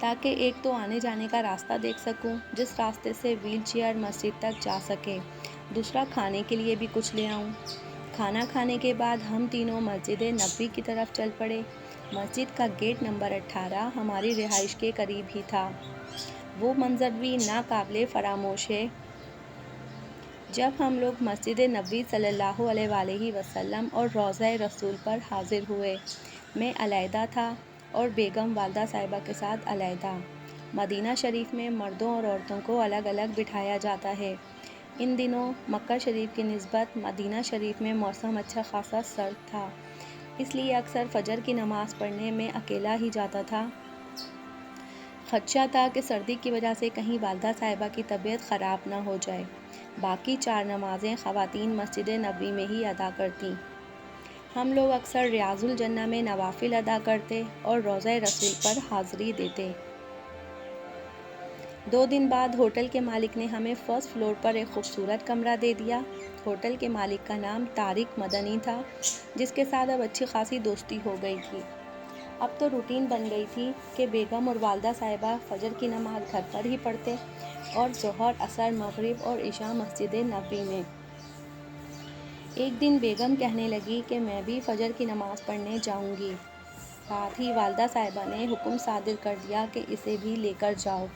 تاکہ ایک تو آنے جانے کا راستہ دیکھ سکوں جس راستے سے ویل چیئر مسجد تک جا سکے، دوسرا کھانے کے لیے بھی کچھ لے آؤں۔ کھانا کھانے کے بعد ہم تینوں مسجد نبوی کی طرف چل پڑے۔ مسجد کا گیٹ نمبر 18 ہماری رہائش کے قریب ہی تھا۔ وہ منظر بھی ناقابل فراموش ہے۔ جب ہم لوگ مسجد نبوی صلی اللہ علیہ وآلہ وسلم اور روضہ رسول پر حاضر ہوئے، میں علیحدہ تھا اور بیگم والدہ صاحبہ کے ساتھ علیحدہ۔ مدینہ شریف میں مردوں اور عورتوں کو الگ الگ بٹھایا جاتا ہے۔ ان دنوں مکہ شریف کی نسبت مدینہ شریف میں موسم اچھا خاصا سرد تھا، اس لیے اکثر فجر کی نماز پڑھنے میں اکیلا ہی جاتا تھا۔ خدشہ تھا کہ سردی کی وجہ سے کہیں والدہ صاحبہ کی طبیعت خراب نہ ہو جائے۔ باقی 4 نمازیں خواتین مسجد نبوی میں ہی ادا کرتیں۔ ہم لوگ اکثر ریاض الجنہ میں نوافل ادا کرتے اور روضہ رسول پر حاضری دیتے۔ 2 دن بعد ہوٹل کے مالک نے ہمیں فرسٹ فلور پر ایک خوبصورت کمرہ دے دیا۔ ہوٹل کے مالک کا نام طارق مدنی تھا، جس کے ساتھ اب اچھی خاصی دوستی ہو گئی تھی۔ اب تو روٹین بن گئی تھی کہ بیگم اور والدہ صاحبہ فجر کی نماز گھر پر ہی پڑھتے اور ظہر، عصر، مغرب اور عشاء مسجد نبوی میں۔ ایک دن بیگم کہنے لگی کہ میں بھی فجر کی نماز پڑھنے جاؤں گی۔ ساتھ ہی والدہ صاحبہ نے حکم صادر کر دیا کہ اسے بھی لے کر جاؤ۔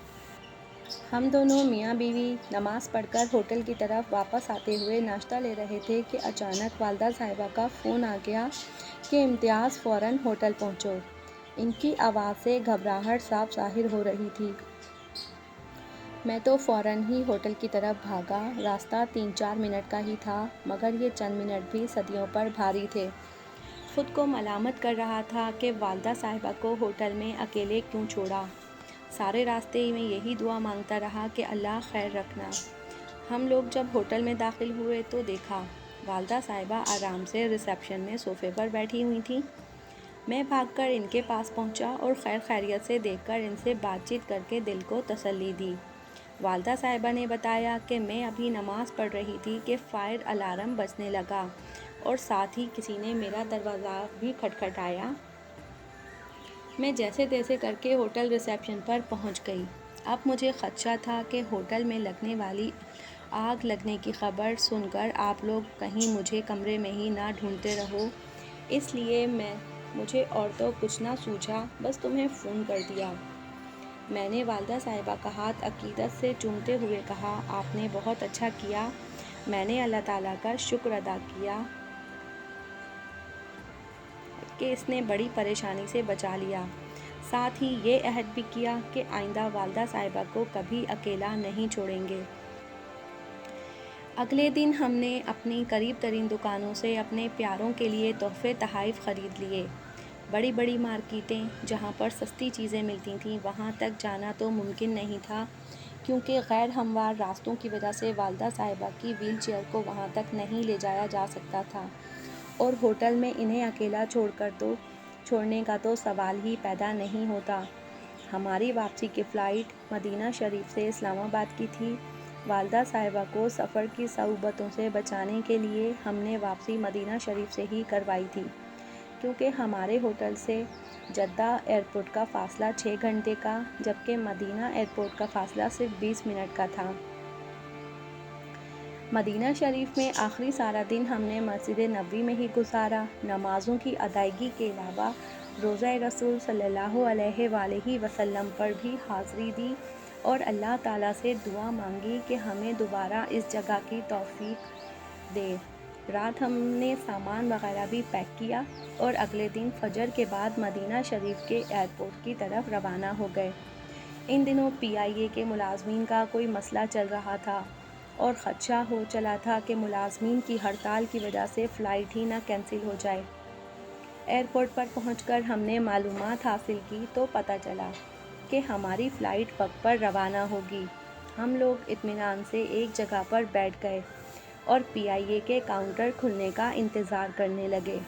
ہم دونوں میاں بیوی نماز پڑھ کر ہوٹل کی طرف واپس آتے ہوئے ناشتہ لے رہے تھے کہ اچانک والدہ صاحبہ کا فون آ گیا کہ امتیاز فوراً ہوٹل پہنچو۔ ان کی آواز سے گھبراہٹ صاف ظاہر ہو رہی تھی۔ میں تو فوراً ہی ہوٹل کی طرف بھاگا۔ راستہ 3-4 منٹ کا ہی تھا، مگر یہ چند منٹ بھی صدیوں پر بھاری تھے۔ خود کو ملامت کر رہا تھا کہ والدہ صاحبہ کو ہوٹل میں اکیلے کیوں چھوڑا۔ سارے راستے میں یہی دعا مانگتا رہا کہ اللہ خیر رکھنا۔ ہم لوگ جب ہوٹل میں داخل ہوئے تو دیکھا والدہ صاحبہ آرام سے ریسیپشن میں صوفے پر بیٹھی ہوئی تھیں۔ میں بھاگ کر ان کے پاس پہنچا اور خیر خیریت سے دیکھ کر ان سے بات چیت کر کے دل کو تسلی دی۔ والدہ صاحبہ نے بتایا کہ میں ابھی نماز پڑھ رہی تھی کہ فائر الارم بجنے لگا اور ساتھ ہی کسی نے میرا دروازہ بھی کھٹکھٹایا۔ میں جیسے تیسے کر کے ہوٹل ریسیپشن پر پہنچ گئی۔ اب مجھے خدشہ تھا کہ ہوٹل میں لگنے والی آگ لگنے کی خبر سن کر آپ لوگ کہیں مجھے کمرے میں ہی نہ ڈھونڈتے رہو، اس لیے مجھے اور تو کچھ نہ سوچا، بس تمہیں فون کر دیا۔ میں نے والدہ صاحبہ کا ہاتھ عقیدت سے چومتے ہوئے کہا، آپ نے بہت اچھا کیا۔ میں نے اللہ تعالیٰ کا شکر ادا کیا کہ اس نے بڑی پریشانی سے بچا لیا۔ ساتھ ہی یہ عہد بھی کیا کہ آئندہ والدہ صاحبہ کو کبھی اکیلا نہیں چھوڑیں گے۔ اگلے دن ہم نے اپنی قریب ترین دکانوں سے اپنے پیاروں کے لیے تحفے تحائف خرید لیے۔ بڑی بڑی مارکیٹیں جہاں پر سستی چیزیں ملتی تھیں وہاں تک جانا تو ممکن نہیں تھا، کیونکہ غیر ہموار راستوں کی وجہ سے والدہ صاحبہ کی وہیل چیئر کو وہاں تک نہیں لے جایا جا سکتا تھا، اور ہوٹل میں انہیں اکیلا چھوڑنے کا تو سوال ہی پیدا نہیں ہوتا۔ ہماری واپسی کی فلائٹ مدینہ شریف سے اسلام آباد کی تھی۔ والدہ صاحبہ کو سفر کی صعوبتوں سے بچانے کے لیے ہم نے واپسی مدینہ شریف سے ہی کروائی تھی، کیونکہ ہمارے ہوٹل سے جدہ ایئرپورٹ کا فاصلہ 6 گھنٹے کا، جبکہ مدینہ ایئرپورٹ کا فاصلہ صرف 20 منٹ کا تھا۔ مدینہ شریف میں آخری سارا دن ہم نے مسجد نبوی میں ہی گزارا۔ نمازوں کی ادائیگی کے علاوہ روضہ رسول صلی اللہ علیہ وآلہ وسلم پر بھی حاضری دی اور اللہ تعالیٰ سے دعا مانگی کہ ہمیں دوبارہ اس جگہ کی توفیق دے۔ رات ہم نے سامان وغیرہ بھی پیک کیا اور اگلے دن فجر کے بعد مدینہ شریف کے ایئرپورٹ کی طرف روانہ ہو گئے۔ ان دنوں PIA کے ملازمین کا کوئی مسئلہ چل رہا تھا اور خدشہ ہو چلا تھا کہ ملازمین کی ہڑتال کی وجہ سے فلائٹ ہی نہ کینسل ہو جائے۔ ایئرپورٹ پر پہنچ کر ہم نے معلومات حاصل کی تو پتہ چلا کہ ہماری فلائٹ وقت پر روانہ ہوگی۔ ہم لوگ اطمینان سے ایک جگہ پر بیٹھ گئے اور PIA کے کاؤنٹر کھلنے کا انتظار کرنے لگے۔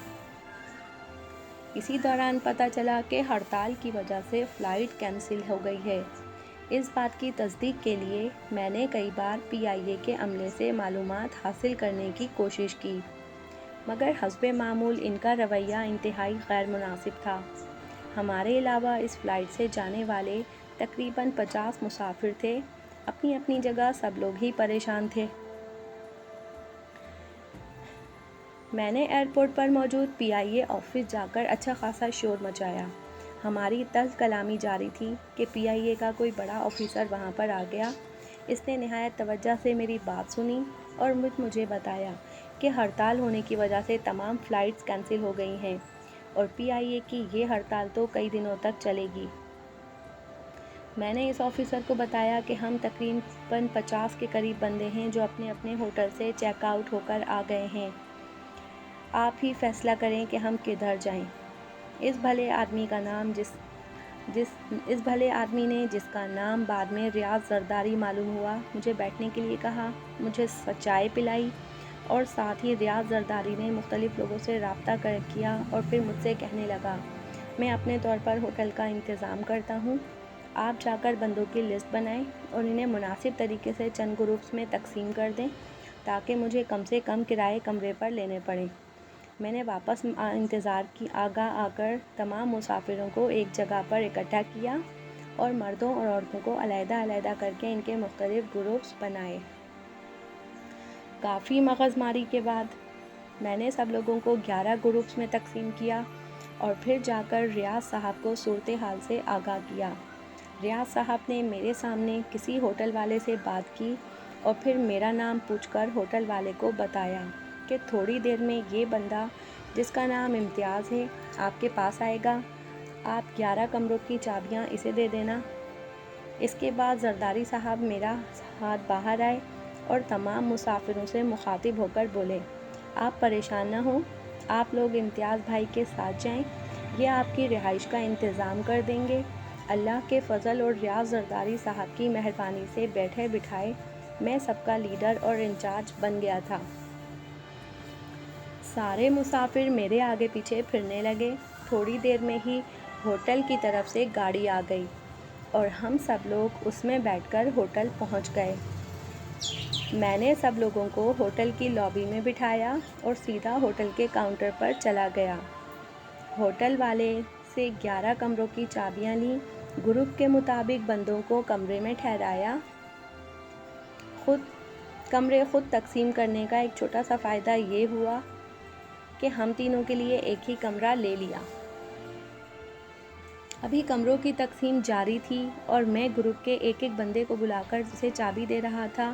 اسی دوران پتہ چلا کہ ہڑتال کی وجہ سے فلائٹ کینسل ہو گئی ہے۔ اس بات کی تصدیق کے لیے میں نے کئی بار PIA کے عملے سے معلومات حاصل کرنے کی کوشش کی، مگر حسب معمول ان کا رویہ انتہائی غیر مناسب تھا۔ ہمارے علاوہ اس فلائٹ سے جانے والے تقریباً 50 مسافر تھے۔ اپنی اپنی جگہ سب لوگ ہی پریشان تھے۔ میں نے ایئرپورٹ پر موجود PIA آفس جا کر اچھا خاصا شور مچایا۔ ہماری تلخ کلامی جاری تھی کہ PIA کا کوئی بڑا آفیسر وہاں پر آ گیا۔ اس نے نہایت توجہ سے میری بات سنی اور مجھے بتایا کہ ہڑتال ہونے کی وجہ سے تمام فلائٹس کینسل ہو گئی ہیں اور PIA کی یہ ہڑتال تو کئی دنوں تک چلے گی۔ میں نے اس آفیسر کو بتایا کہ ہم تقریباً 50 کے قریب بندے ہیں جو اپنے اپنے ہوٹل سے چیک آؤٹ ہو کر آ گئے ہیں۔ آپ ہی فیصلہ کریں کہ ہم کدھر جائیں۔ اس بھلے آدمی کا نام اس بھلے آدمی نے، جس کا نام بعد میں ریاض زرداری معلوم ہوا، مجھے بیٹھنے کے لیے کہا، مجھے چائے پلائی، اور ساتھ ہی ریاض زرداری نے مختلف لوگوں سے رابطہ کیا اور پھر مجھ سے کہنے لگا، میں اپنے طور پر ہوٹل کا انتظام کرتا ہوں، آپ جا کر بندوں کی لسٹ بنائیں اور انہیں مناسب طریقے سے چند گروپس میں تقسیم کر دیں تاکہ مجھے کم سے کم کرائے کمرے پر لینے پڑیں۔ میں نے واپس انتظار کی آ کر تمام مسافروں کو ایک جگہ پر اکٹھا کیا اور مردوں اور عورتوں کو علیحدہ علیحدہ کر کے ان کے مختلف گروپس بنائے۔ کافی مغز ماری کے بعد میں نے سب لوگوں کو 11 گروپس میں تقسیم کیا اور پھر جا کر ریاض صاحب کو صورتحال سے آگاہ کیا۔ ریاض صاحب نے میرے سامنے کسی ہوٹل والے سے بات کی اور پھر میرا نام پوچھ کر ہوٹل والے کو بتایا کہ تھوڑی دیر میں یہ بندہ جس کا نام امتیاز ہے آپ کے پاس آئے گا، آپ 11 کمروں کی چابیاں اسے دے دینا۔ اس کے بعد زرداری صاحب میرا ہاتھ باہر آئے اور تمام مسافروں سے مخاطب ہو کر بولے، آپ پریشان نہ ہوں، آپ لوگ امتیاز بھائی کے ساتھ جائیں، یہ آپ کی رہائش کا انتظام کر دیں گے۔ اللہ کے فضل اور ریاض زرداری صاحب کی مہربانی سے بیٹھے بٹھائے میں سب کا لیڈر اور انچارج بن گیا تھا۔ سارے مسافر میرے آگے پیچھے پھرنے لگے۔ تھوڑی دیر میں ہی ہوٹل کی طرف سے گاڑی آ گئی اور ہم سب لوگ اس میں بیٹھ کر ہوٹل پہنچ گئے۔ میں نے سب لوگوں کو ہوٹل کی لابی میں بٹھایا اور سیدھا ہوٹل کے کاؤنٹر پر چلا گیا۔ ہوٹل والے سے 11 کمروں کی چابیاں لیں، گروپ کے مطابق بندوں کو کمرے میں ٹھہرایا۔ کمرے خود تقسیم کرنے کا ایک چھوٹا سا فائدہ یہ ہوا کہ ہم تینوں کے لیے ایک ہی کمرہ لے لیا۔ ابھی کمروں کی تقسیم جاری تھی اور میں گروپ کے ایک ایک بندے کو بلا کر اسے چابی دے رہا تھا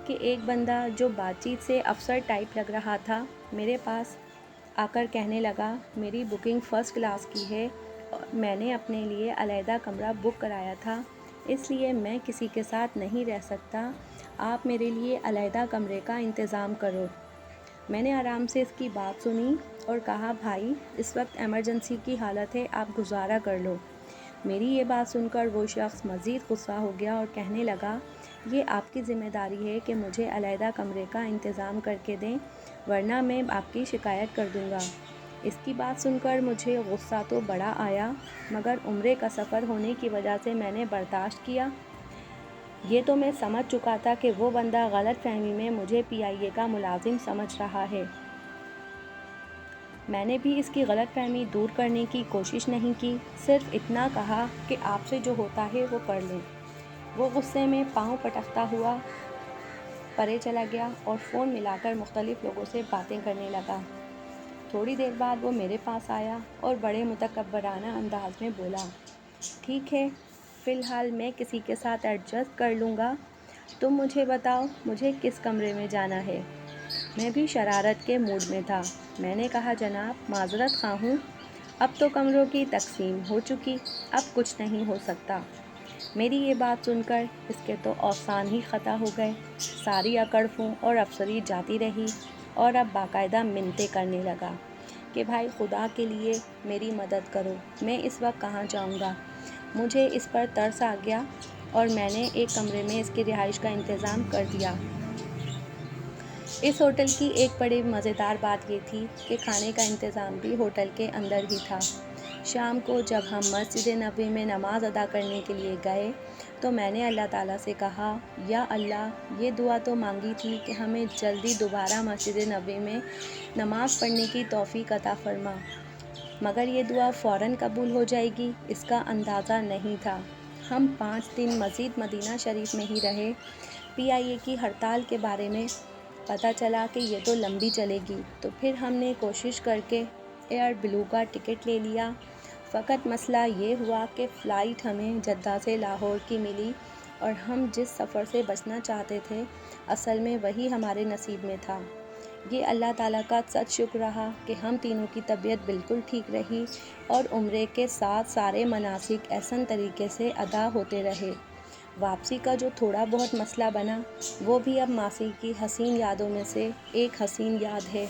کہ ایک بندہ جو بات چیت سے افسر ٹائپ لگ رہا تھا میرے پاس آ کر کہنے لگا، میری بکنگ فرسٹ کلاس کی ہے، میں نے اپنے لیے علیحدہ کمرہ بک کرایا تھا، اس لیے میں کسی کے ساتھ نہیں رہ سکتا، آپ میرے لیے علیحدہ کمرے کا انتظام کرو۔ میں نے آرام سے اس کی بات سنی اور کہا، بھائی اس وقت ایمرجنسی کی حالت ہے، آپ گزارا کر لو۔ میری یہ بات سن کر وہ شخص مزید غصہ ہو گیا اور کہنے لگا، یہ آپ کی ذمہ داری ہے کہ مجھے علیحدہ کمرے کا انتظام کر کے دیں، ورنہ میں آپ کی شکایت کر دوں گا۔ اس کی بات سن کر مجھے غصہ تو بڑا آیا، مگر عمرے کا سفر ہونے کی وجہ سے میں نے برداشت کیا۔ یہ تو میں سمجھ چکا تھا کہ وہ بندہ غلط فہمی میں مجھے PIA کا ملازم سمجھ رہا ہے۔ میں نے بھی اس کی غلط فہمی دور کرنے کی کوشش نہیں کی، صرف اتنا کہا کہ آپ سے جو ہوتا ہے وہ کر لیں۔ وہ غصے میں پاؤں پٹکتا ہوا پرے چلا گیا اور فون ملا کر مختلف لوگوں سے باتیں کرنے لگا۔ تھوڑی دیر بعد وہ میرے پاس آیا اور بڑے متکبرانہ انداز میں بولا، ٹھیک ہے، فی الحال میں کسی کے ساتھ ایڈجسٹ کر لوں گا، تم مجھے بتاؤ مجھے کس کمرے میں جانا ہے۔ میں بھی شرارت کے موڈ میں تھا۔ میں نے کہا، جناب معذرت خواہ ہوں، اب تو کمروں کی تقسیم ہو چکی، اب کچھ نہیں ہو سکتا۔ میری یہ بات سن کر اس کے تو اوسان ہی خطا ہو گئے، ساری اکڑ فوں اور افسری جاتی رہی اور اب باقاعدہ منتیں کرنے لگا کہ بھائی خدا کے لیے میری مدد کرو، میں اس وقت کہاں جاؤں گا۔ مجھے اس پر ترس آ گیا اور میں نے ایک کمرے میں اس کی رہائش کا انتظام کر دیا۔ اس ہوٹل کی ایک بڑی مزیدار بات یہ تھی کہ کھانے کا انتظام بھی ہوٹل کے اندر ہی تھا۔ شام کو جب ہم مسجد نبوی میں نماز ادا کرنے کے لیے گئے تو میں نے اللہ تعالیٰ سے کہا، یا اللہ، یہ دعا تو مانگی تھی کہ ہمیں جلدی دوبارہ مسجد نبوی میں نماز پڑھنے کی توفیق عطا فرما، مگر یہ دعا فوراً قبول ہو جائے گی اس کا اندازہ نہیں تھا۔ ہم 5 دن مزید مدینہ شریف میں ہی رہے۔ PIA کی ہڑتال کے بارے میں پتہ چلا کہ یہ تو لمبی چلے گی، تو پھر ہم نے کوشش کر کے ایئر بلو کا ٹکٹ لے لیا۔ فقط مسئلہ یہ ہوا کہ فلائٹ ہمیں جدہ سے لاہور کی ملی اور ہم جس سفر سے بچنا چاہتے تھے اصل میں وہی ہمارے نصیب میں تھا۔ یہ اللہ تعالیٰ کا سچ شکر رہا کہ ہم تینوں کی طبیعت بالکل ٹھیک رہی اور عمرے کے ساتھ سارے مناسک احسن طریقے سے ادا ہوتے رہے۔ واپسی کا جو تھوڑا بہت مسئلہ بنا وہ بھی اب ماضی کی حسین یادوں میں سے ایک حسین یاد ہے۔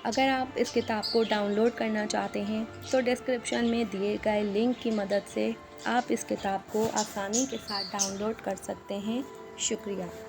اگر آپ اس کتاب کو ڈاؤن لوڈ کرنا چاہتے ہیں تو ڈسکرپشن میں دیے گئے لنک کی مدد سے آپ اس کتاب کو آسانی کے ساتھ ڈاؤن لوڈ کر سکتے ہیں۔ شکریہ۔